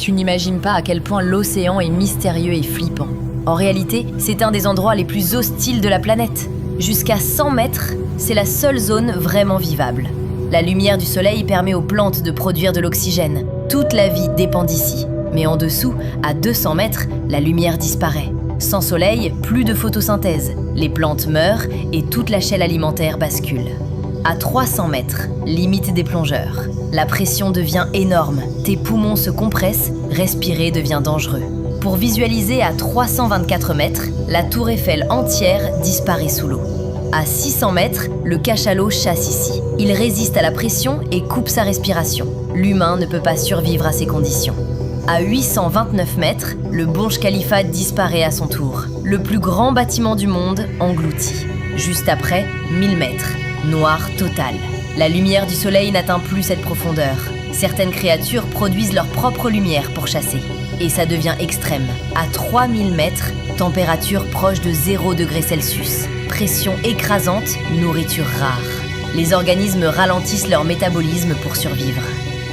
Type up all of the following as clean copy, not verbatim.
Tu n'imagines pas à quel point l'océan est mystérieux et flippant. En réalité, c'est un des endroits les plus hostiles de la planète. Jusqu'à 100 mètres, c'est la seule zone vraiment vivable. La lumière du soleil permet aux plantes de produire de l'oxygène. Toute la vie dépend d'ici. Mais en dessous, à 200 mètres, la lumière disparaît. Sans soleil, plus de photosynthèse. Les plantes meurent et toute la chaîne alimentaire bascule. À 300 mètres, limite des plongeurs. La pression devient énorme, tes poumons se compressent, respirer devient dangereux. Pour visualiser à 324 mètres, la tour Eiffel entière disparaît sous l'eau. À 600 mètres, le cachalot chasse ici. Il résiste à la pression et coupe sa respiration. L'humain ne peut pas survivre à ces conditions. À 829 mètres, le Burj Khalifa disparaît à son tour. Le plus grand bâtiment du monde englouti. Juste après, 1000 mètres. Noir total. La lumière du soleil n'atteint plus cette profondeur. Certaines créatures produisent leur propre lumière pour chasser. Et ça devient extrême. À 3000 mètres, température proche de 0 degré Celsius. Pression écrasante, nourriture rare. Les organismes ralentissent leur métabolisme pour survivre.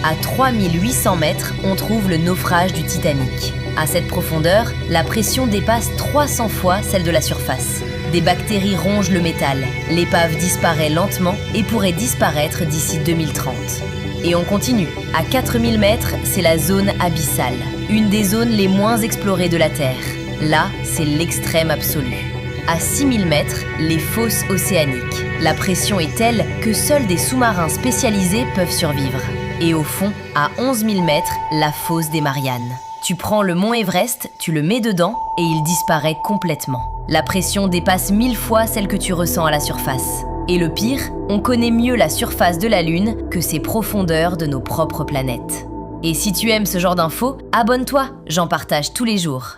À 3800 mètres, on trouve le naufrage du Titanic. À cette profondeur, la pression dépasse 300 fois celle de la surface. Des bactéries rongent le métal. L'épave disparaît lentement et pourrait disparaître d'ici 2030. Et on continue. À 4000 mètres, c'est la zone abyssale. Une des zones les moins explorées de la Terre. Là, c'est l'extrême absolu. À 6000 mètres, les fosses océaniques. La pression est telle que seuls des sous-marins spécialisés peuvent survivre. Et au fond, à 11 000 mètres, la fosse des Mariannes. Tu prends le mont Everest, tu le mets dedans et il disparaît complètement. La pression dépasse 1000 fois celle que tu ressens à la surface. Et le pire, on connaît mieux la surface de la Lune que ses profondeurs de nos propres planètes. Et si tu aimes ce genre d'infos, abonne-toi, j'en partage tous les jours.